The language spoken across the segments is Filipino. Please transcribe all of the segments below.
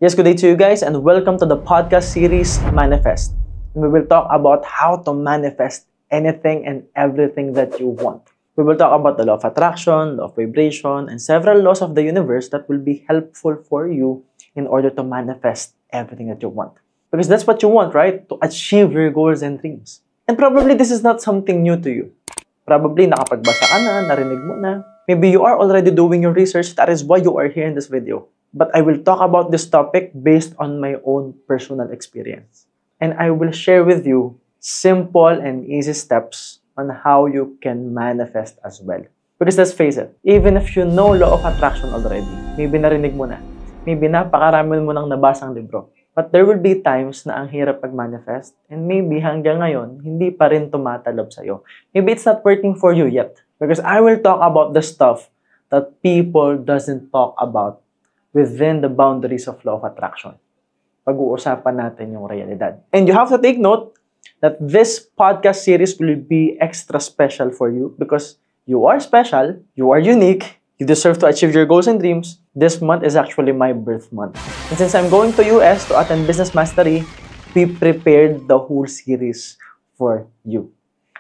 Yes, good day to you guys and welcome to the podcast series Manifest. And we will talk about how to manifest anything and everything that you want. We will talk about the law of attraction, law of vibration, and several laws of the universe that will be helpful for you in order to manifest everything that you want. Because that's what you want, right? To achieve your goals and dreams. And probably this is not something new to you. Probably nakapagbasa ka na, narinig mo na. Maybe you are already doing your research. That is why you are here in this video. But I will talk about this topic based on my own personal experience. And I will share with you simple and easy steps on how you can manifest as well. Because let's face it, even if you know law of attraction already, maybe narinig mo na, maybe napakarami mo nang nabasang libro. But there will be times na ang hirap mag-manifest and maybe hanggang ngayon, hindi pa rin tumatalab sa'yo. Maybe it's not working for you yet. Because I will talk about the stuff that people doesn't talk about within the boundaries of law of attraction. Pag-uusapan natin yung realidad. And you have to take note that this podcast series will be extra special for you because you are special, you are unique, you deserve to achieve your goals and dreams. This month is actually my birth month. And since I'm going to US to attend Business Mastery, we prepared the whole series for you.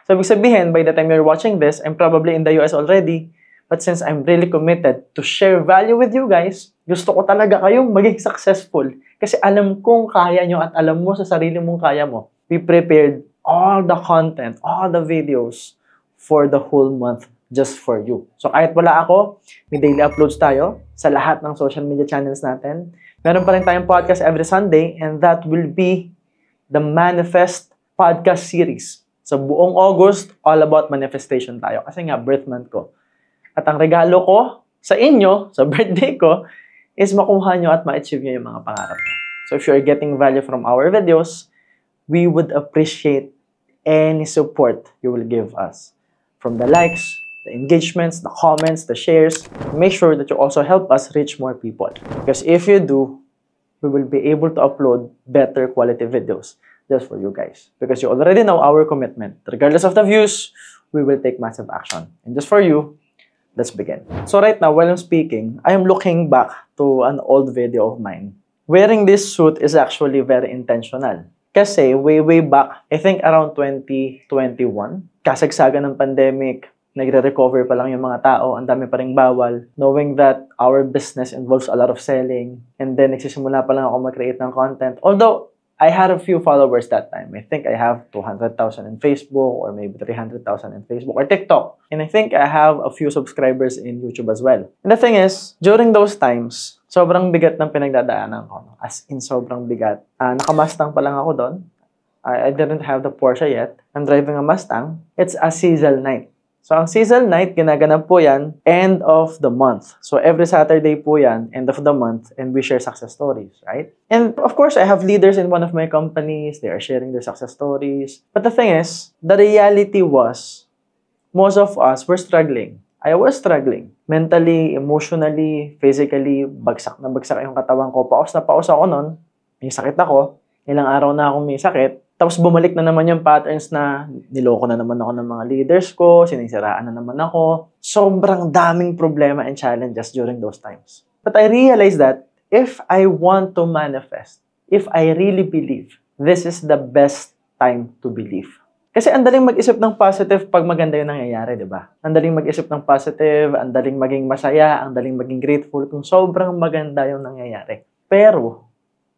So, ibig sabihin, by the time you're watching this, I'm probably in the US already. But since I'm really committed to share value with you guys, gusto ko talaga kayong maging successful. Kasi alam kong kaya nyo at alam mo sa sarili mong kaya mo. We prepared all the content, all the videos for the whole month just for you. So kahit wala ako, may daily uploads tayo sa lahat ng social media channels natin. Meron pa rin tayong podcast every Sunday and that will be the Manifest Podcast Series. Sa buong August, all about manifestation tayo. Kasi nga, birth month ko. At ang regalo ko sa inyo, sa birthday ko, is makuha nyo at ma-achieve nyo yung mga pangarap nyo. So if you're getting value from our videos, we would appreciate any support you will give us. From the likes, the engagements, the comments, the shares. Make sure that you also help us reach more people. Because if you do, we will be able to upload better quality videos just for you guys. Because you already know our commitment. Regardless of the views, we will take massive action. And just for you, let's begin. So right now, while I'm speaking, I am looking back to an old video of mine. Wearing this suit is actually very intentional. Kasi way back, I think around 2021, kasagsagan ng pandemic, nagre-recover pa lang yung mga tao, ang dami pa ring bawal, knowing that our business involves a lot of selling, and then nagsisimula pa lang ako mag-create ng content. Although, I had a few followers that time. I think I have 200,000 in Facebook or maybe 300,000 in Facebook or TikTok. And I think I have a few subscribers in YouTube as well. And the thing is, during those times, sobrang bigat ng pinagdadaanan ko. As in, sobrang bigat. Naka-Mustang pa lang ako doon. I didn't have the Porsche yet. I'm driving a Mustang. It's a Sizzle night. So, ang Sizzle night, ginaganap po yan end of the month. So, every Saturday po yan, end of the month, and we share success stories, right? And, of course, I have leaders in one of my companies. They are sharing their success stories. But the thing is, the reality was, most of us were struggling. I was struggling. Mentally, emotionally, physically, bagsak na bagsak yung katawan ko. Paos na paos ako nun. May sakit ako. Ilang araw na akong may sakit. Tapos bumalik na naman yung patterns na niloko na naman ako ng mga leaders ko, sinisiraan na naman ako. Sobrang daming problema and challenges during those times. But I realized that if I want to manifest, if I really believe, this is the best time to believe. Kasi ang daling mag-isip ng positive pag maganda yung nangyayari, di ba? Ang daling mag-isip ng positive, ang daling maging masaya, ang daling maging grateful kung sobrang maganda yung nangyayari. Pero,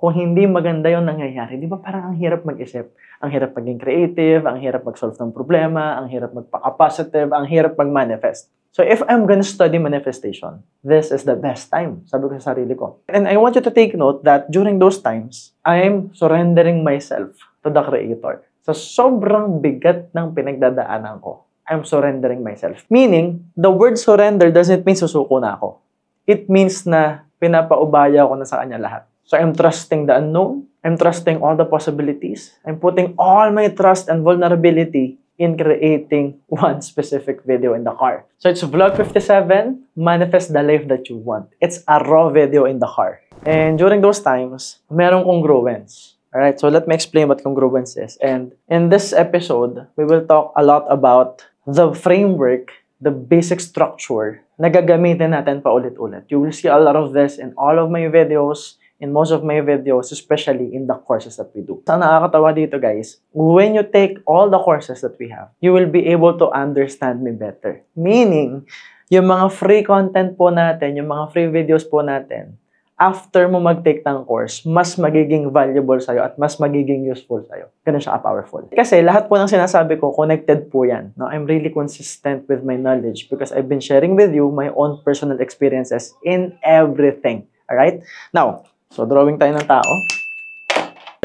kung hindi maganda yung nangyayari, di ba parang ang hirap mag-isip? Ang hirap maging creative, ang hirap mag-solve ng problema, ang hirap magpaka-positive, ang hirap mag-manifest. So if I'm gonna study manifestation, this is the best time, sabi ko sa sarili ko. And I want you to take note that during those times, I'm surrendering myself to the Creator. So sobrang bigat ng pinagdadaanan ko, I'm surrendering myself. Meaning, the word surrender doesn't mean susuko na ako. It means na pinapaubaya ko na sa Kanya lahat. So I'm trusting the unknown. I'm trusting all the possibilities. I'm putting all my trust and vulnerability in creating one specific video in the car. So it's Vlog 57, Manifest the Life That You Want. It's a raw video in the car. And during those times, merong congruence. Alright, so let me explain what congruence is. And in this episode, we will talk a lot about the framework, the basic structure na gagamitin natin paulit-ulit. You will see a lot of this in all of my videos, in most of my videos, especially in the courses that we do. Ang nakakatawa dito guys, when you take all the courses that we have, you will be able to understand me better. Meaning, yung mga free content po natin, yung mga free videos po natin, after mo mag-take ng course, mas magiging valuable sa'yo at mas magiging useful sa'yo. Ganun siya ka-powerful. Kasi lahat po ng sinasabi ko, connected po yan. No? I'm really consistent with my knowledge because I've been sharing with you my own personal experiences in everything. Alright? Now, so drawing tayo ng tao.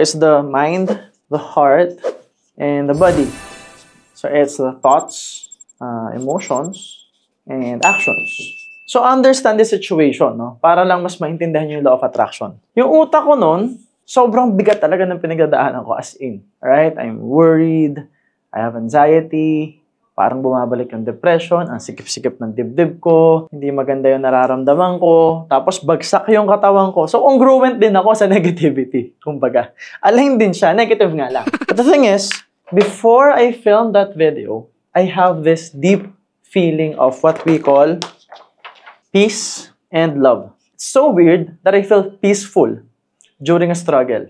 It's the mind, the heart, and the body. So it's the thoughts, emotions, and actions. So, understand the situation, no? Para lang mas maintindihan yung law of attraction. Yung utak ko nun, sobrang bigat talaga ng pinagdadaanan ko as in. Alright? I'm worried, I have anxiety, parang bumabalik yung depression, ang sikip-sikip ng dibdib ko, hindi maganda yung nararamdaman ko, tapos bagsak yung katawan ko. So, congruent din ako sa negativity, kumbaga. Align din siya, negative nga lang. But the thing is, before I filmed that video, I have this deep feeling of what we call peace and love. It's so weird that I feel peaceful during a struggle,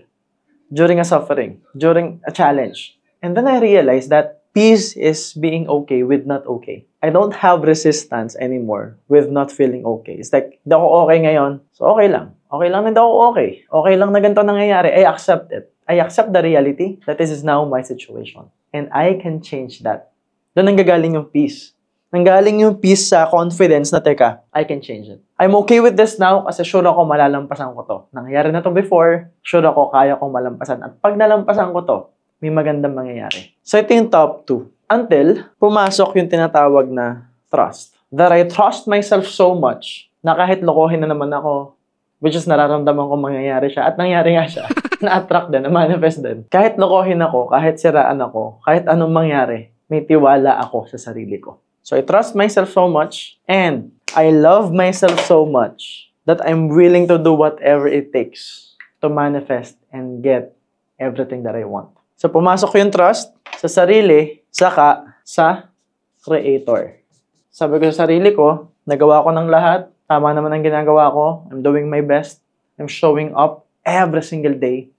during a suffering, during a challenge. And then I realized that peace is being okay with not okay. I don't have resistance anymore with not feeling okay. It's like, hindi ako okay ngayon, so okay lang. Okay lang na hindi ako okay. Okay lang na ganito nangyayari. I accept it. I accept the reality that this is now my situation. And I can change that. Doon nanggagaling yung peace. Nanggaling yung peace sa confidence na, teka, I can change it. I'm okay with this now kasi sure ako malalampasan ko to. Nangyayari na to before, sure ako kaya kong malampasan. At pag nalampasan ko to, may magandang mangyayari. So ito yung top 2. Until pumasok yung tinatawag na trust. That I trust myself so much na kahit lokohin na naman ako, which is nararamdaman ko mangyayari siya. At nangyari nga siya. Na-attract din, na-manifest din. Kahit lokohin ako, kahit siraan ako, kahit anong mangyari, may tiwala ako sa sarili ko. So I trust myself so much and I love myself so much that I'm willing to do whatever it takes to manifest and get everything that I want. So pumasok yung trust sa sarili, saka sa Creator. Sabi ko sa sarili ko, nagawa ko ng lahat, tama naman ang ginagawa ko, I'm doing my best, I'm showing up every single day,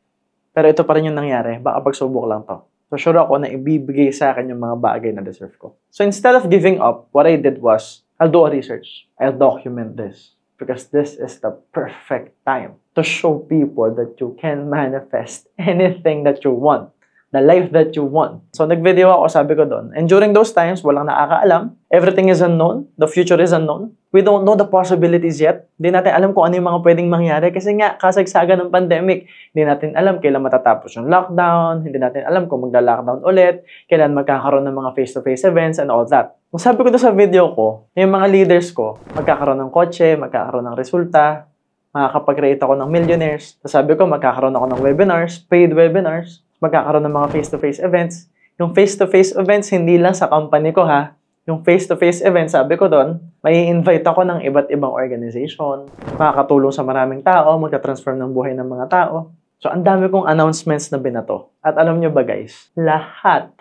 pero ito pa rin yung nangyari, baka pagsubok lang to. So sure ako na ibibigay sa akin yung mga bagay na deserve ko. So instead of giving up, what I did was, I'll do a research. I'll document this. Because this is the perfect time to show people that you can manifest anything that you want. The life that you want. So nag-video ako, sabi ko doon. And during those times, walang nakakaalam. Everything is unknown. The future is unknown. We don't know the possibilities yet. Hindi natin alam kung ano yung mga pwedeng mangyari. Kasi nga, kasagsagan ng pandemic. Hindi natin alam kailan matatapos yung lockdown. Hindi natin alam kung magla-lockdown ulit. Kailan magkakaroon ng mga face-to-face events and all that. Kung sabi ko doon sa video ko, yung mga leaders ko, magkakaroon ng kotse, magkakaroon ng resulta, makakapag-create ako ng millionaires. So sabi ko, magkakaroon ako ng webinars, paid webinars, magkakaroon ng mga face-to-face events. Yung face-to-face events, hindi lang sa company ko ha. Yung face-to-face events, sabi ko doon, may invite ako ng iba't ibang organization, makakatulong sa maraming tao, magka-transform ng buhay ng mga tao. So, ang dami kong announcements na binato. At alam nyo ba guys, lahat,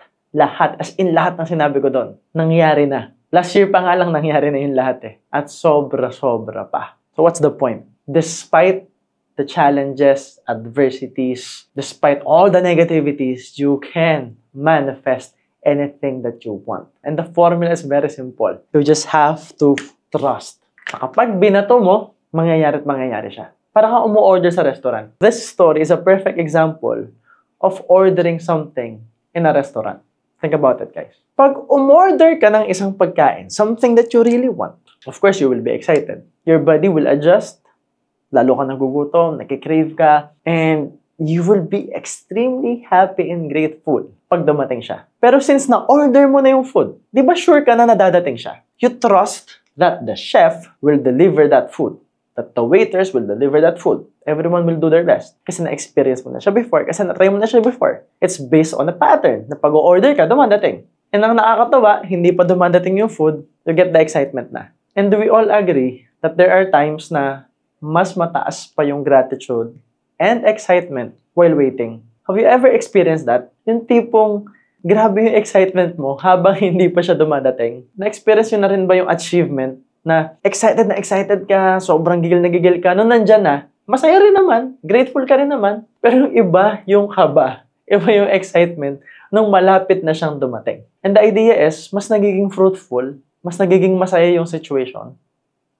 as in lahat ng sinabi ko doon, nangyari na. Last year pa nga lang nangyari na yung lahat eh. At sobra-sobra pa. So, what's the point? Despite the challenges, adversities, despite all the negativities, you can manifest anything that you want. And the formula is very simple. You just have to trust. Kapag binato mo, mangyayari at mangyayari siya. Para ka umu-order sa restaurant. This story is a perfect example of ordering something in a restaurant. Think about it, guys. Pag umorder ka ng isang pagkain, something that you really want, of course, you will be excited. Your body will adjust. Lalo ka nagugutom, nakikrave ka, and you will be extremely happy and grateful pag dumating siya. Pero since na-order mo na yung food, di ba sure ka na nadadating siya? You trust that the chef will deliver that food. That the waiters will deliver that food. Everyone will do their best. Kasi na-experience mo na siya before. Kasi na-try mo na siya before. It's based on a pattern na pag-order ka, dumadating. And ang nakakatawa, hindi pa dumadating yung food, you get the excitement na. And do we all agree that there are times na mas mataas pa yung gratitude and excitement while waiting? Have you ever experienced that? Yung tipong, grabe yung excitement mo habang hindi pa siya dumadating. Na-experience yun na rin ba yung achievement na excited ka, sobrang gigil na gigil ka, nung nandyan na, masaya rin naman, grateful ka rin naman, pero iba yung kaba, iba yung excitement nung malapit na siyang dumating. And the idea is, mas nagiging fruitful, mas nagiging masaya yung situation,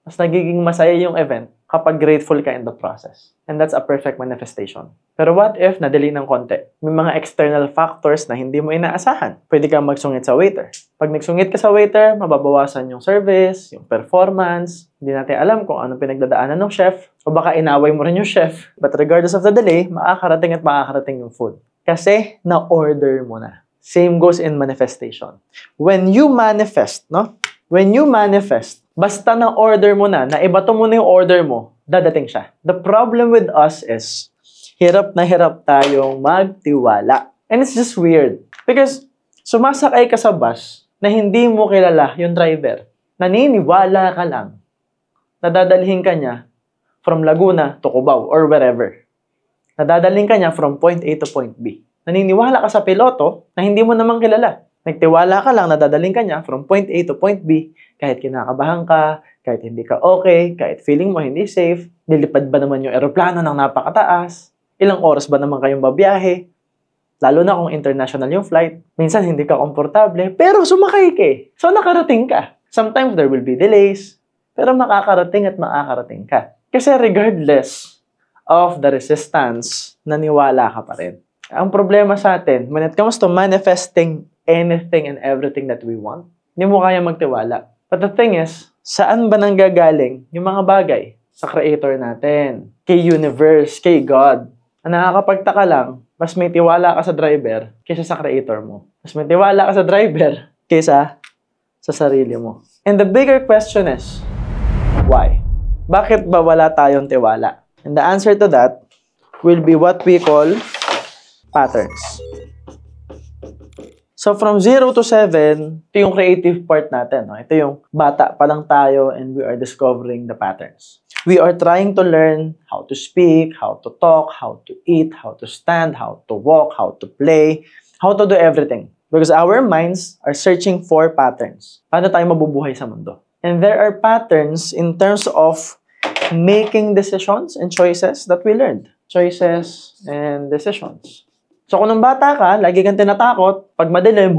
mas nagiging masaya yung event kapag grateful ka in the process. And that's a perfect manifestation. Pero what if nadali ng konti? May mga external factors na hindi mo inaasahan. Pwede kang magsungit sa waiter. Pag nagsungit ka sa waiter, mababawasan yung service, yung performance. Hindi natin alam kung anong pinagdadaanan ng chef. O baka inaway mo rin yung chef. But regardless of the delay, makakarating at makakarating yung food. Kasi na-order mo na. Same goes in manifestation. When you manifest, no? When you manifest, basta na-order mo na ibato mo na yung order mo, dadating siya. The problem with us is, hirap na hirap tayong magtiwala. And it's just weird. Because sumasakay ka sa bus na hindi mo kilala yung driver. Naniniwala ka lang na dadalhin ka niya from Laguna to Cubao or wherever. Nadadalhin ka niya from point A to point B. Naniniwala ka sa piloto na hindi mo naman kilala. Nagtiwala ka lang na dadalhin ka niya from point A to point B kahit kinakabahan ka, kahit hindi ka okay, kahit feeling mo hindi safe, nilipad ba naman yung eroplano ng napakataas, ilang oras ba naman kayong babiyahe, lalo na kung international yung flight, minsan hindi ka komportable, pero sumakay ka eh. So nakarating ka. Sometimes there will be delays, pero makakarating at makakarating ka. Kasi regardless of the resistance, naniwala ka pa rin. Ang problema sa atin, when it comes to manifesting anything and everything that we want, hindi mo kaya magtiwala. But the thing is, saan ba nanggagaling yung mga bagay? Sa Creator natin, kay Universe, kay God. Ang nakakapagtaka lang, mas may tiwala ka sa driver kaysa sa Creator mo. Mas may tiwala ka sa driver kaysa sa sarili mo. And the bigger question is, why? Bakit ba wala tayong tiwala? And the answer to that will be what we call patterns. So from 0 to 7, ito yung creative part natin. No? Ito yung bata pa lang tayo and we are discovering the patterns. We are trying to learn how to speak, how to talk, how to eat, how to stand, how to walk, how to play, how to do everything. Because our minds are searching for patterns. Paano tayo mabubuhay sa mundo? And there are patterns in terms of making decisions and choices that we learned. Choices and decisions. So kung nung bata ka, lagi kang tinatakot, pag madilim,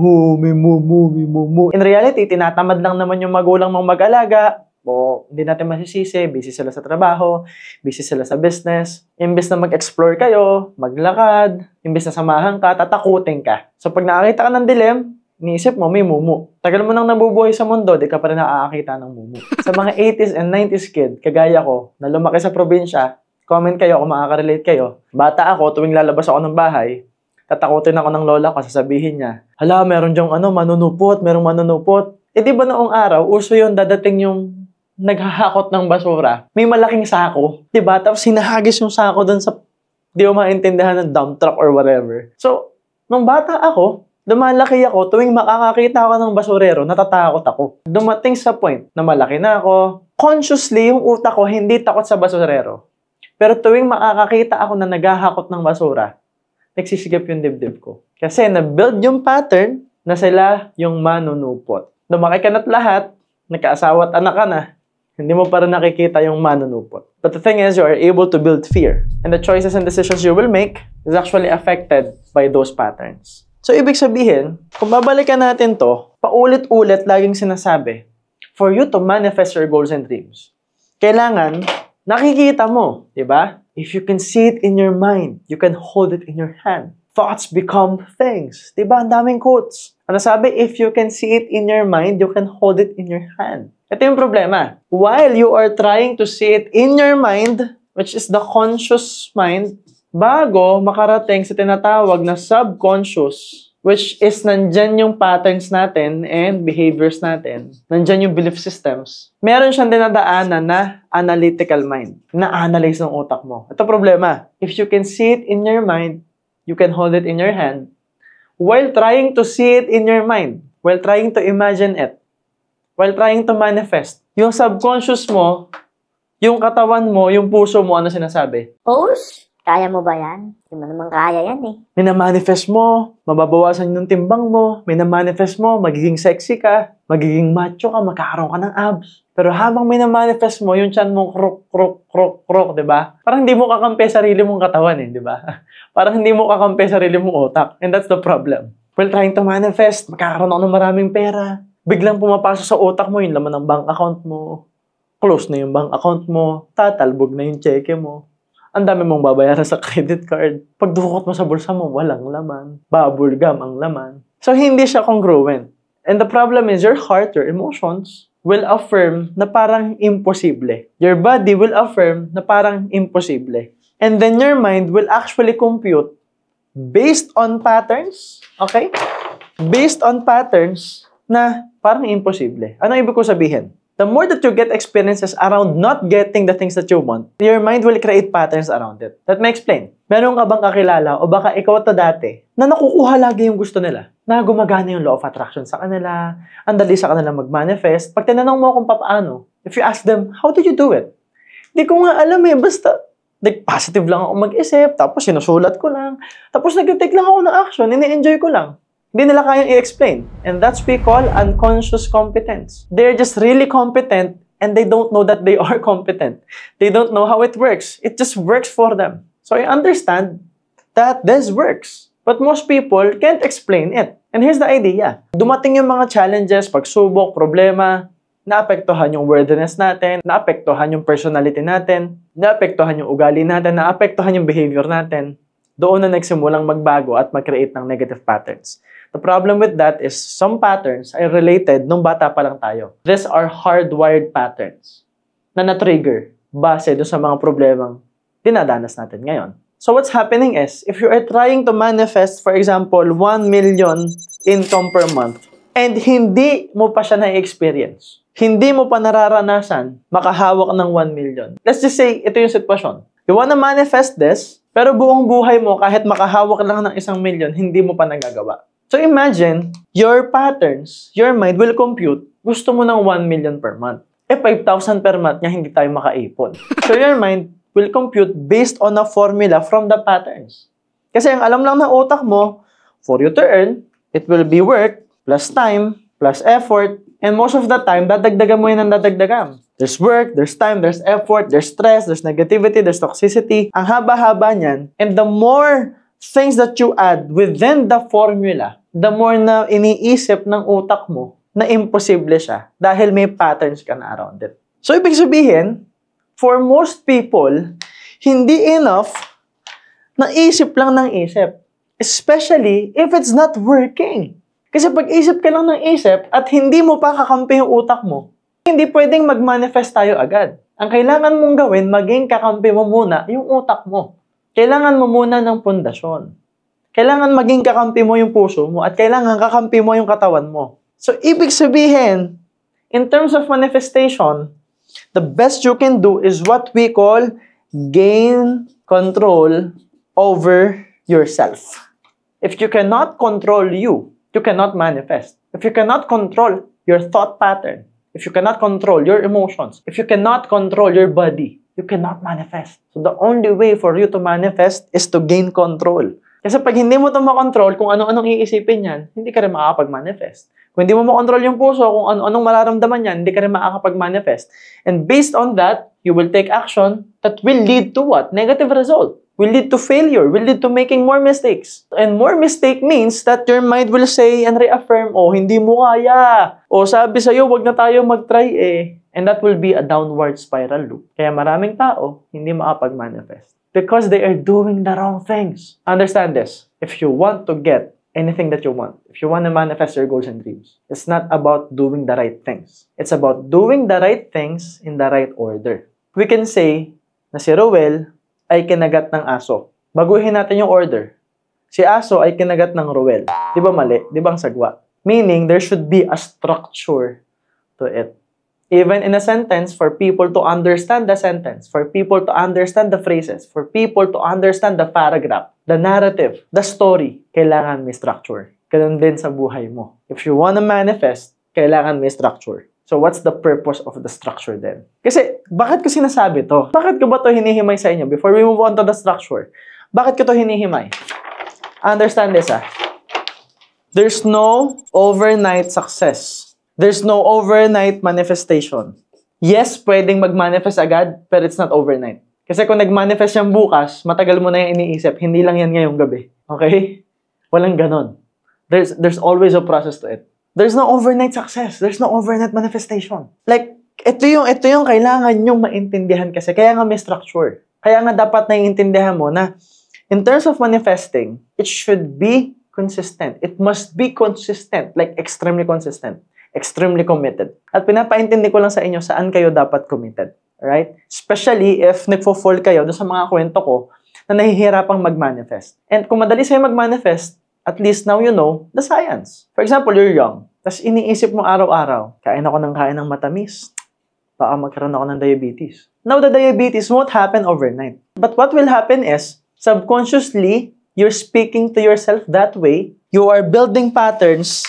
In reality, tinatamad lang naman yung magulang mong mag-alaga, o hindi natin masisisi, busy sila sa trabaho, busy sila sa business. Imbes na mag-explore kayo, maglakad, imbes na samahan ka, tatakutin ka. So pag nakakita ka ng dilim, iniisip mo, may mumu. Tagal mo nang nabubuhay sa mundo, di ka pa rin nakakakita ng mumu. Sa mga 80s and 90s kid, kagaya ko, na lumaki sa probinsya, comment kayo kung makaka-relate kayo. Bata ako, tuwing lalabas ako ng bahay, tatakutin ako ng lola ko, sasabihin niya, hala, meron diyang manunupot, merong manunupot. Eh di ba noong araw, uso yun, dadating yung naghahakot ng basura. May malaking sako, di ba? Tapos hinahagis yung sako dun sa, di mo maintindihan ng dump truck or whatever. So, nung bata ako, lumalaki ako, tuwing makakakita ako ng basurero, natatakot ako. Dumating sa point na malaki na ako, consciously, yung utak ko, hindi takot sa basurero. Pero tuwing makakakita ako na naghahakot ng basura, nagsisigap yung dibdib ko. Kasi na-build yung pattern na sila yung manunupot. Lumaki ka na't lahat, nagkaasawa at anak ka na, hindi mo para nakikita yung manunupot. But the thing is, you are able to build fear. And the choices and decisions you will make is actually affected by those patterns. So, ibig sabihin, kung babalikan natin to, paulit-ulit laging sinasabi, for you to manifest your goals and dreams, kailangan nakikita mo, di ba? If you can see it in your mind, you can hold it in your hand. Thoughts become things. Di ba? Ang daming quotes. Ano sabi? If you can see it in your mind, you can hold it in your hand. Ito yung problema. While you are trying to see it in your mind, which is the conscious mind, bago makarating sa tinatawag na subconscious, which is nandyan yung patterns natin and behaviors natin, nandyan yung belief systems, meron siyang dinadaanan na analytical mind, na-analyze ng utak mo. Ito problema. If you can see it in your mind, you can hold it in your hand, while trying to see it in your mind, while trying to imagine it, while trying to manifest, yung subconscious mo, yung katawan mo, yung puso mo, ano sinasabi? Pose? Kaya mo ba yan? Hindi mo naman kaya yan eh. May na-manifest mo, mababawasan yung timbang mo, may na-manifest mo, magiging sexy ka, Magiging macho ka, magkakaroon ka ng abs. Pero habang minamanifest mo, yung chan mo, krok, krok, krok, krok, di ba? Parang hindi mo kakampi sarili mong katawan di ba? Parang hindi mo kakampi sarili mong utak. And that's the problem. While trying to manifest, magkakaroon ako ng maraming pera. Biglang pumapasok sa utak mo yung laman ng bank account mo. Close na yung bank account mo. Tatalbog na yung cheque mo. Ang dami mong babayaran sa credit card. Pagdukot mo sa bulsa mo, walang laman. Bubble gum ang laman. So, hindi siya congruent. And the problem is, your heart, your emotions, will affirm na parang imposible. Your body will affirm na parang imposible. And then your mind will actually compute based on patterns, okay? Based on patterns na parang imposible. Ano ibig ko sabihin? The more that you get experiences around not getting the things that you want, your mind will create patterns around it. Let me explain. Meron ka bang kakilala o baka ikaw to dati na nakukuha lagi yung gusto nila? Na gumagana yung law of attraction sa kanila, ang dali sa kanila mag-manifest. Pag tinanong mo kung paano, if you ask them, how did you do it? Hindi ko nga alam basta like, positive lang ako mag-isip, tapos sinusulat ko lang, tapos nag-take lang ako ng action, ini-enjoy ko lang. Hindi nila kayang i-explain. And that's we call unconscious competence. They're just really competent and they don't know that they are competent. They don't know how it works. It just works for them. So I understand that this works. But most people can't explain it. And here's the idea. Dumating yung mga challenges, pagsubok, problema, naapektuhan yung worthiness natin, naapektuhan yung personality natin, naapektuhan yung ugali natin, naapektuhan yung behavior natin. Doon na nagsimulang magbago at mag-create ng negative patterns. The problem with that is some patterns ay related nung bata pa lang tayo. These are hardwired patterns na na-trigger base doon sa mga problemang dinadanas natin ngayon. So what's happening is, if you are trying to manifest, for example, 1 million income per month, and hindi mo pa siya na-experience, hindi mo pa nararanasan makahawak ng 1 million. Let's just say, ito yung sitwasyon. You wanna manifest this, pero buong buhay mo, kahit makahawak lang ng 1 million, hindi mo pa nagagawa. So imagine, your patterns, your mind will compute, gusto mo ng 1 million per month. 5,000 per month niya, hindi tayo makaipon. So your mind will compute based on a formula from the patterns. Kasi ang alam lang ng utak mo, for you to earn, it will be work, plus time, plus effort, and most of the time, dadagdagan mo yun ang dadagdagan. There's work, there's time, there's effort, there's stress, there's negativity, there's toxicity. Ang haba-haba niyan, and the more things that you add within the formula, the more na iniisip ng utak mo na imposible siya dahil may patterns ka na around it. So, ibig sabihin, for most people, hindi enough na isip lang ng isip. Especially if it's not working. Kasi pag isip ka lang ng isip at hindi mo pa kakampi yung utak mo, hindi pwedeng mag-manifest tayo agad. Ang kailangan mong gawin, maging kakampi mo muna yung utak mo. Kailangan mo muna ng pundasyon. Kailangan maging kakampi mo yung puso mo at kailangan kakampi mo yung katawan mo. So, ibig sabihin, in terms of manifestation, the best you can do is what we call gain control over yourself. If you cannot control you cannot manifest. If you cannot control your thought pattern, if you cannot control your emotions, if you cannot control your body, you cannot manifest. So the only way for you to manifest is to gain control. Kasi pag hindi mo ito makontrol, kung ano-anong iisipin yan, hindi ka rin makakapag-manifest. Kung hindi mo makontrol yung puso, kung ano-anong mararamdaman yan, hindi ka rin makakapag-manifest. And based on that, you will take action that will lead to what? Negative result. Will lead to failure, will lead to making more mistakes. And more mistake means that your mind will say and reaffirm, oh, hindi mo kaya. O sabi sa'yo, wag na tayo mag-try And that will be a downward spiral loop. Kaya maraming tao, hindi makapag-manifest. Because they are doing the wrong things. Understand this. If you want to get anything that you want, if you want to manifest your goals and dreams, it's not about doing the right things. It's about doing the right things in the right order. We can say na si Roel ay kinagat ng aso. Baguhin natin yung order. Si aso ay kinagat ng Roel. Di ba mali? Di ba ang sagwa? Meaning, there should be a structure to it. Even in a sentence, for people to understand the sentence, for people to understand the phrases, for people to understand the paragraph, the narrative, the story, kailangan may structure. Ganun din sa buhay mo. If you wanna manifest, kailangan may structure. So what's the purpose of the structure then? Kasi, bakit ko sinasabi to? Bakit ko ba to hinihimay sa inyo? Before we move on to the structure, bakit ko to hinihimay? Understand this, There's no overnight success. There's no overnight manifestation. Yes, pwedeng mag-manifest agad, but it's not overnight. Kasi kung nag-manifest yan bukas, matagal mo na yung iniisip, hindi lang yan ngayong gabi. Okay? Walang ganon. There's always a process to it. There's no overnight success. There's no overnight manifestation. Like, ito yung kailangan nyong maintindihan kasi kaya nga may structure. Kaya nga dapat naiintindihan mo na in terms of manifesting, it should be consistent. It must be consistent, like extremely consistent, extremely committed. At pinapaintindi ko lang sa inyo saan kayo dapat committed. Right? Especially if nagfo-fall kayo doon sa mga kwento ko na nahihirapang mag-manifest. And kung madali sa'yo mag-manifest, at least now you know the science. For example, you're young. Tapos iniisip mo araw-araw, kain ng matamis. Baka magkaroon ako ng diabetes. Now, the diabetes won't happen overnight. But what will happen is, subconsciously, you're speaking to yourself that way. You are building patterns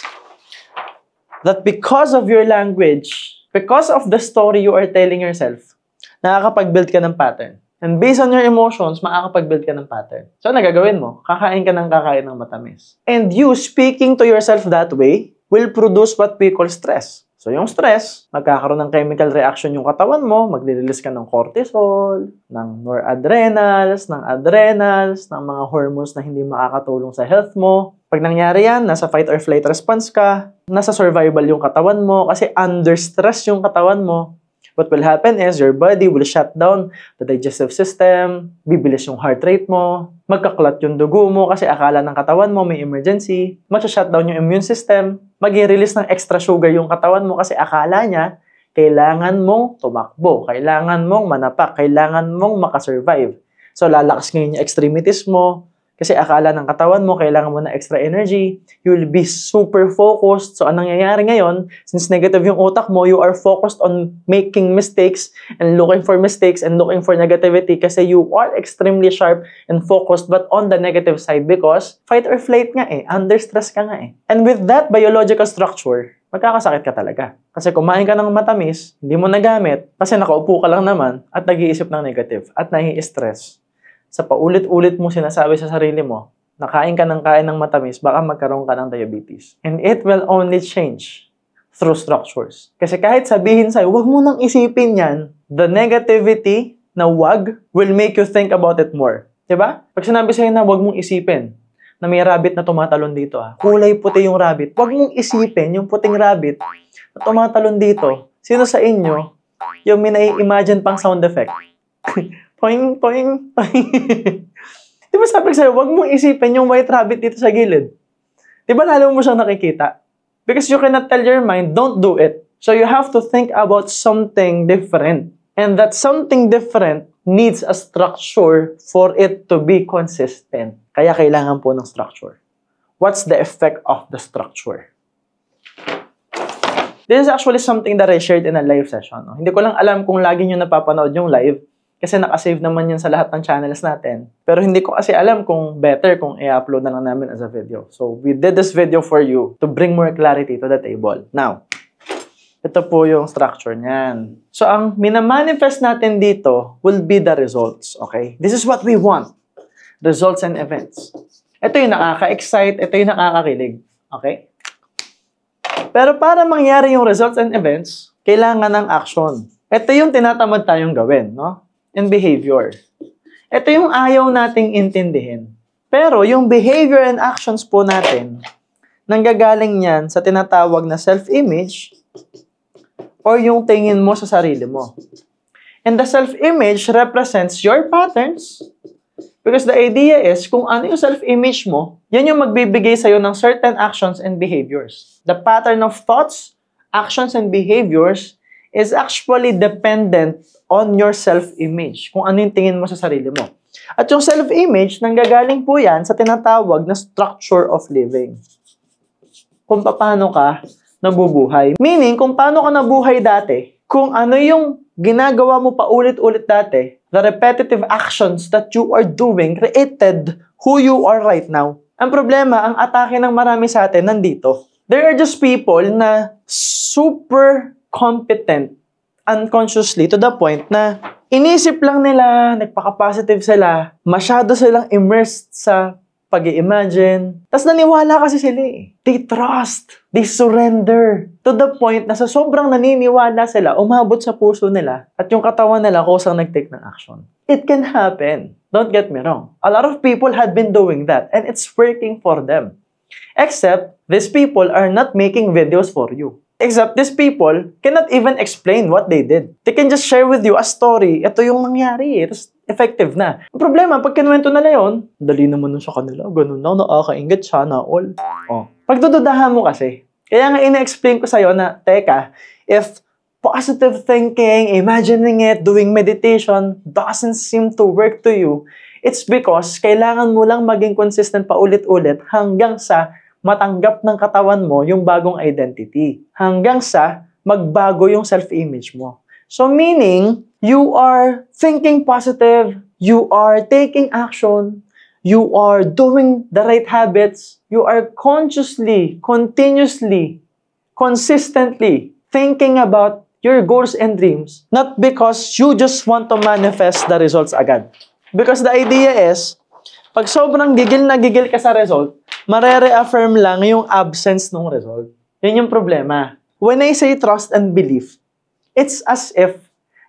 that because of your language, because of the story you are telling yourself, nakakapag-build ka ng pattern. And based on your emotions, makakapag-build ka ng pattern. So, ano gagawin mo? Kakain ka ng matamis. And you speaking to yourself that way will produce what we call stress. So, yung stress, magkakaroon ng chemical reaction yung katawan mo, magre-release ka ng cortisol, ng noradrenals, ng adrenals, ng mga hormones na hindi makakatulong sa health mo. Pag nangyari yan, nasa fight or flight response ka, nasa survival yung katawan mo, kasi under stress yung katawan mo. What will happen is your body will shut down the digestive system, bibilis yung heart rate mo, magkaklat yung dugo mo kasi akala ng katawan mo may emergency, shut down yung immune system, mag-release ng extra sugar yung katawan mo kasi akala niya kailangan mong tumakbo, kailangan mong manapak, kailangan mong makasurvive. So lalakas ngayon yung extremities mo, kasi akala ng katawan mo, kailangan mo na extra energy. You will be super focused. So, anong nangyayari ngayon? Since negative yung utak mo, you are focused on making mistakes and looking for mistakes and looking for negativity kasi you are extremely sharp and focused but on the negative side because fight or flight nga eh. Under stress ka nga eh. And with that biological structure, magkakasakit ka talaga. Kasi kumain ka ng matamis, hindi mo nagamit kasi nakaupo ka lang naman at nag-iisip ng negative at nai-stress. Sa paulit-ulit mo sinasabi sa sarili mo, nakain ka ng matamis, baka magkaroon ka ng diabetes. And it will only change through structures. Kasi kahit sabihin sa'yo, wag mo nang isipin yan, the negativity na wag will make you think about it more. Diba? Pag sinabi sa'yo na wag mong isipin, na may rabbit na tumatalon dito, kulay puti yung rabbit, wag mong isipin yung puting rabbit na tumatalon dito. Sino sa inyo yung may nai-imagine pang sound effect? Poing, poing, poing. Di ba sabi sa'yo, wag mong isipin yung white rabbit dito sa gilid. Di ba lalo mo siyang nakikita? Because you cannot tell your mind, don't do it. So you have to think about something different. And that something different needs a structure for it to be consistent. Kaya kailangan po ng structure. What's the effect of the structure? This is actually something that I shared in a live session. No? Hindi ko lang alam kung lagi nyo napapanood yung live. Kasi nakasave naman yun sa lahat ng channels natin. Pero hindi ko kasi alam kung better kung i-upload na lang namin as a video. So, we did this video for you to bring more clarity to the table. Now, ito po yung structure niyan. So, ang minamanifest natin dito will be the results. Okay? This is what we want. Results and events. Ito yung nakaka-excite. Ito yung nakakakilig. Okay? Pero para mangyari yung results and events, kailangan ng action. Ito yung tinatamad tayong gawin, no? And behavior. Ito yung ayaw nating intindihin. Pero yung behavior and actions po natin, nanggagaling yan sa tinatawag na self-image or yung tingin mo sa sarili mo. And the self-image represents your patterns because the idea is kung ano yung self-image mo, yan yung magbibigay sa'yo ng certain actions and behaviors. The pattern of thoughts, actions, and behaviors is actually dependent on your self-image, kung ano yung tingin mo sa sarili mo. At yung self-image, nanggagaling po yan sa tinatawag na structure of living. Kung paano ka nabubuhay. Meaning, kung paano ka nabuhay dati, kung ano yung ginagawa mo paulit-ulit dati, the repetitive actions that you are doing created who you are right now. Ang problema, ang atake ng marami sa atin nandito. There are just people na super competent unconsciously to the point na inisip lang nila, nagpaka-positive sila, masyado silang immersed sa pag-i-imagine. Tapos naniwala kasi sila eh. They trust. They surrender. To the point na sa sobrang naniniwala sila, umabot sa puso nila at yung katawan nila kusang nag-take ng action. It can happen. Don't get me wrong. A lot of people had been doing that and it's working for them. Except, these people are not making videos for you. Except, these people cannot even explain what they did. They can just share with you a story. Ito yung nangyari. Tapos, effective na. Ang problema, pag kinuwento nila yun, dali naman nun sa kanila. Ganun na, nakakaingat siya na all. Oh. Pagdududahan mo kasi. Kaya nga ina-explain ko sa'yo na, teka, if positive thinking, imagining it, doing meditation doesn't seem to work to you, it's because kailangan mo lang maging consistent pa ulit-ulit hanggang sa matanggap ng katawan mo yung bagong identity. Hanggang sa magbago yung self-image mo. So meaning, you are thinking positive, you are taking action, you are doing the right habits, you are consciously, continuously, consistently thinking about your goals and dreams, not because you just want to manifest the results agad. Because the idea is, pag sobrang gigil na gigil ka sa result, mare-reaffirm lang yung absence ng result. Yun yung problema. When I say trust and belief, it's as if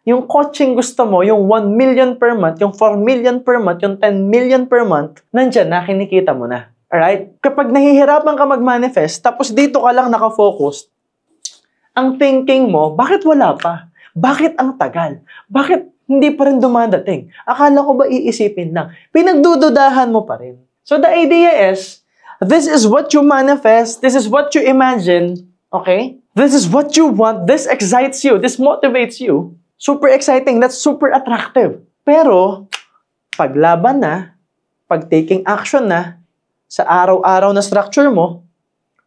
yung coaching gusto mo, yung 1 million per month, yung 4 million per month, yung 10 million per month, nandyan na, kinikita mo na. Alright? Kapag nahihirapan ka mag-manifest, tapos dito ka lang nakafocus, ang thinking mo, bakit wala pa? Bakit ang tagal? Bakit hindi pa rin dumadating? Akala ko ba iisipin lang? Pinagdududahan mo pa rin. So the idea is, this is what you manifest, this is what you imagine, okay? This is what you want, this excites you, this motivates you. Super exciting, that's super attractive. Pero, paglaban na, pag taking action na, sa araw-araw na structure mo,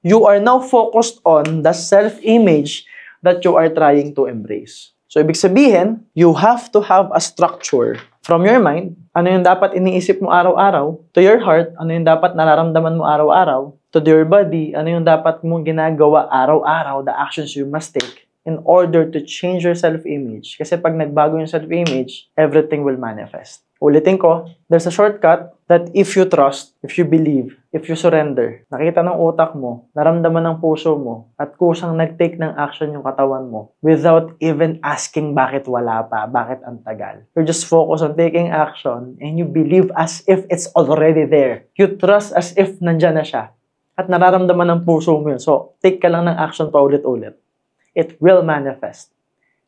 you are now focused on the self-image that you are trying to embrace. So, ibig sabihin, you have to have a structure from your mind. Ano yung dapat iniisip mo araw-araw? To your heart, ano yung dapat nararamdaman mo araw-araw? To your body, ano yung dapat mong ginagawa araw-araw? The actions you must take in order to change your self-image. Kasi pag nagbago yung self-image, everything will manifest. Ulitin ko, there's a shortcut that if you trust, if you believe, if you surrender, nakita ng utak mo, naramdaman ng puso mo, at kusang nag-take ng action yung katawan mo without even asking bakit wala pa, bakit ang tagal. You're just focused on taking action and you believe as if it's already there. You trust as if nandyan na siya. At nararamdaman ng puso mo yun. So, take ka lang ng action pa ulit-ulit. It will manifest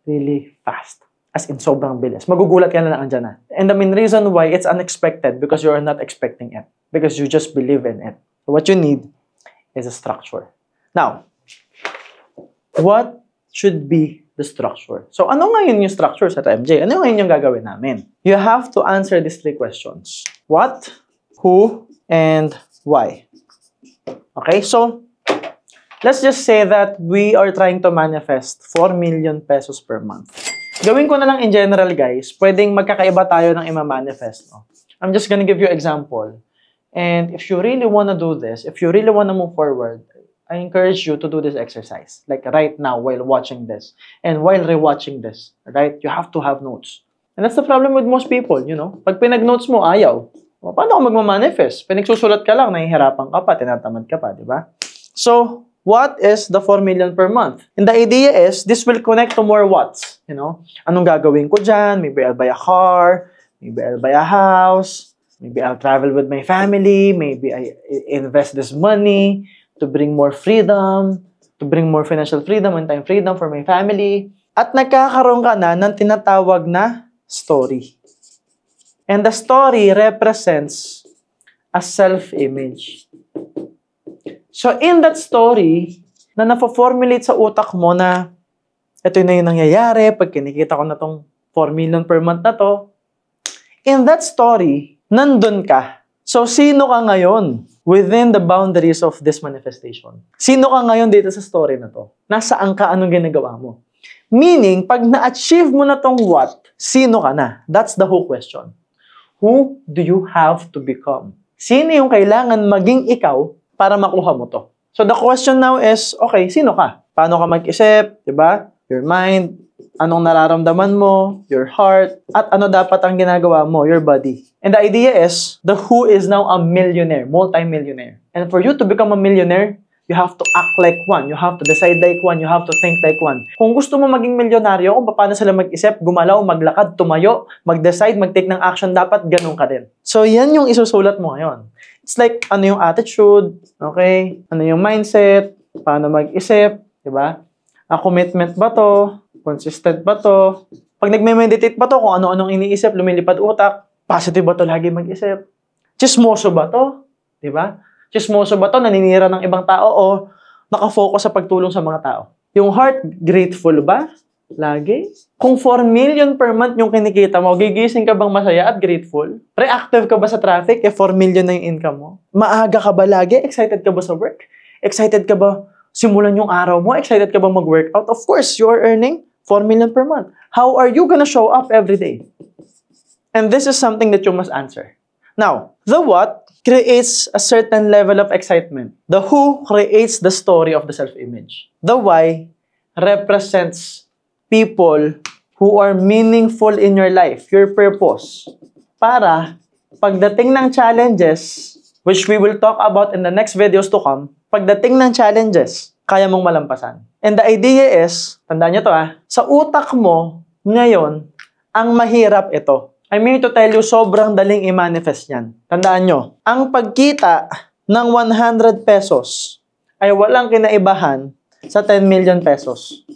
really fast. As in, sobrang bilis. Magugulat ka na lang andyan na. And the main reason why it's unexpected because you are not expecting it. Because you just believe in it. So what you need is a structure. Now, what should be the structure? So ano ngayon yung structure sa MJ? Ano ngayon yung gagawin namin? You have to answer these 3 questions. What, who, and why. Okay, so let's just say that we are trying to manifest 4 million pesos per month. Gawin ko na lang in general, guys. Pwedeng magkakaiba tayo ng ima-manifest. No? I'm just gonna give you example. And if you really wanna do this, if you really wanna move forward, I encourage you to do this exercise. Like right now, while watching this. And while rewatching this. Right? You have to have notes. And that's the problem with most people, you know? Pag pinag-notes mo, ayaw. O, paano ka magma-manifest? Pinagsusulat ka lang, nahihirapan ka pa, tinatamad ka pa, di ba? So, what is the 4 million per month? And the idea is, this will connect to more what's. You know? Anong gagawin ko dyan? Maybe I'll buy a car. Maybe I'll buy a house. Maybe I'll travel with my family. Maybe I invest this money to bring more freedom, to bring more financial freedom and time freedom for my family. At nagkakaroon ka na ng tinatawag na story. And the story represents a self-image. So, in that story, na napo-formulate sa utak mo na ito na yung nangyayari pag kinikita ko na tong 4 million per month na to, in that story, nandun ka. So, sino ka ngayon within the boundaries of this manifestation? Sino ka ngayon dito sa story na to? Nasaan ka? Anong ginagawa mo? Meaning, pag na-achieve mo na tong what, sino ka na? That's the whole question. Who do you have to become? Sino yung kailangan maging ikaw para makuha mo to? So the question now is, okay, sino ka? Paano ka mag-isip? Diba? Your mind, anong nararamdaman mo, your heart, at ano dapat ang ginagawa mo, your body. And the idea is, the who is now a millionaire, multi-millionaire. And for you to become a millionaire, you have to act like one. You have to decide like one. You have to think like one. Kung gusto mo maging milyonaryo, kung paano sila mag-isip, gumalaw, maglakad, tumayo, mag-decide, mag-take ng action, dapat ganun ka din. So, yan yung isusulat mo ngayon. It's like, ano yung attitude, okay? Ano yung mindset, paano mag-isip, diba? A commitment ba to? Consistent ba to? Pag nagme-meditate ba to, kung ano-anong iniisip, lumilipad utak, positive ba to lagi mag-isip? Chismoso ba to? Diba? Chismoso ba to? Naninira ng ibang tao o nakafocus sa pagtulong sa mga tao? Yung heart, grateful ba? Lagi? Kung 4 million per month yung kinikita mo, gigising ka bang masaya at grateful? Reactive ka ba sa traffic? 4 million na yung income mo? Maaga ka ba lagi? Excited ka ba sa work? Excited ka ba simulan yung araw mo? Excited ka ba mag-workout? Of course, you are earning 4 million per month. How are you gonna show up every day? And this is something that you must answer. Now, the what creates a certain level of excitement. The who creates the story of the self-image. The why represents people who are meaningful in your life, your purpose. Para pagdating ng challenges, which we will talk about in the next videos to come, pagdating ng challenges, kaya mong malampasan. And the idea is, tandaan nyo to sa utak mo, ngayon, ang mahirap ito. I'm here to tell you, sobrang daling i-manifest yan. Tandaan nyo, ang pagkita ng 100 pesos ay walang kinaibahan sa 10 million pesos.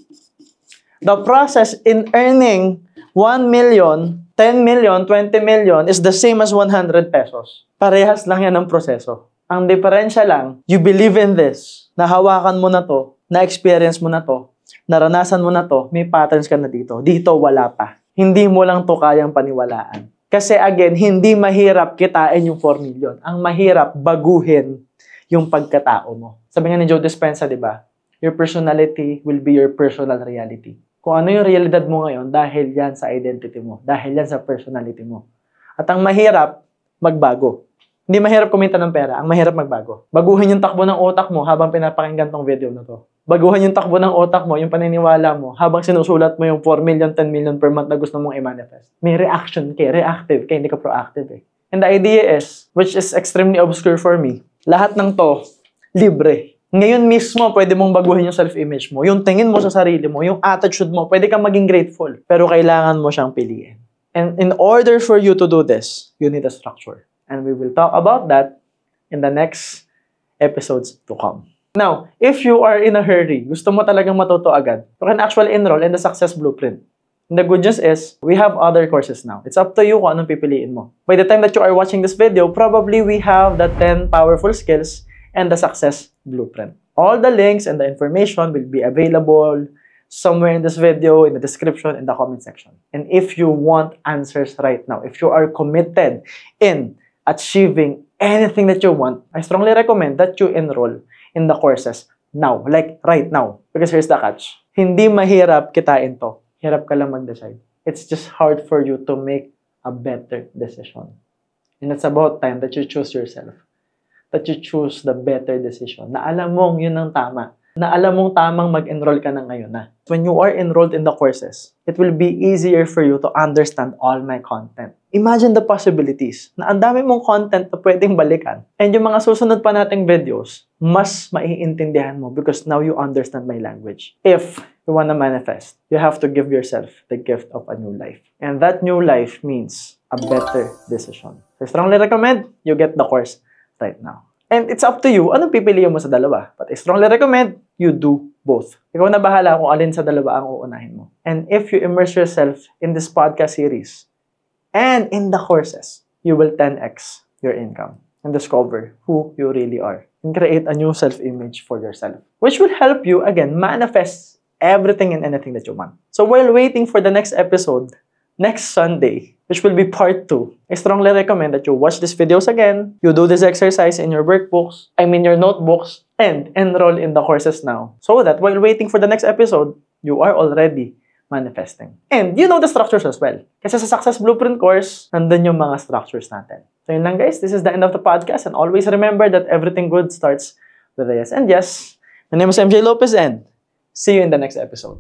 The process in earning 1 million, 10 million, 20 million is the same as 100 pesos. Parehas lang yan ang proseso. Ang diferensya lang, you believe in this, nahawakan mo na to, na-experience mo na to, naranasan mo na to, may patterns ka na dito. Dito, wala pa. Hindi mo lang to kayang paniwalaan. Kasi again, hindi mahirap kitain yung 4 million. Ang mahirap, baguhin yung pagkatao mo. Sabi nga ni Joe Dispenza, di ba? Your personality will be your personal reality. Kung ano yung realidad mo ngayon, dahil yan sa identity mo. Dahil yan sa personality mo. At ang mahirap, magbago. Hindi mahirap kumita ng pera, ang mahirap magbago. Baguhin yung takbo ng utak mo habang pinapakinggan tong video na to. Baguhin yung takbo ng utak mo, yung paniniwala mo, habang sinusulat mo yung 4 million, 10 million per month na gusto mong i-manifest. May reaction ka, reactive ka, hindi ka proactive eh. And the idea is, which is extremely obscure for me, lahat ng to, libre. Ngayon mismo, pwede mong baguhin yung self-image mo, yung tingin mo sa sarili mo, yung attitude mo, pwede kang maging grateful. Pero kailangan mo siyang piliin. And in order for you to do this, you need a structure. And we will talk about that in the next episodes to come. Now, if you are in a hurry, gusto mo talagang matuto agad, you can actually enroll in the Success Blueprint. And the good news is, we have other courses now. It's up to you kung anong pipiliin mo. By the time that you are watching this video, probably we have the 10 powerful skills and the Success Blueprint. All the links and the information will be available somewhere in this video, in the description, in the comment section. And if you want answers right now, if you are committed in achieving anything that you want, I strongly recommend that you enroll in the courses now, like right now. Because here's the catch. Hindi mahirap kitain to. Hirap ka lang mag-decide. It's just hard for you to make a better decision. And it's about time that you choose yourself. That you choose the better decision. Na alam mong yun ang tama. Na alam mong tamang mag-enroll ka na ngayon na. When you are enrolled in the courses, it will be easier for you to understand all my content. Imagine the possibilities na ang dami mong content na pwedeng balikan. And yung mga susunod pa nating videos, mas maiintindihan mo because now you understand my language. If you want to manifest, you have to give yourself the gift of a new life. And that new life means a better decision. I strongly recommend you get the course right now. And it's up to you, anong pipiliin mo sa dalawa? But I strongly recommend you do both. Ikaw na bahala kung alin sa dalawa ang uunahin mo. And if you immerse yourself in this podcast series and in the courses, you will 10x your income and discover who you really are and create a new self-image for yourself, which will help you, again, manifest everything and anything that you want. So while waiting for the next episode, next Sunday, which will be part 2, I strongly recommend that you watch these videos again, you do this exercise in your workbooks, your notebooks, and enroll in the courses now. So that while waiting for the next episode, you are already manifesting. And you know the structures as well. Kasi sa Success Blueprint course, nandun yung mga structures natin. So yun lang guys, this is the end of the podcast. And always remember that everything good starts with a yes. And yes, my name is MJ Lopez and see you in the next episode.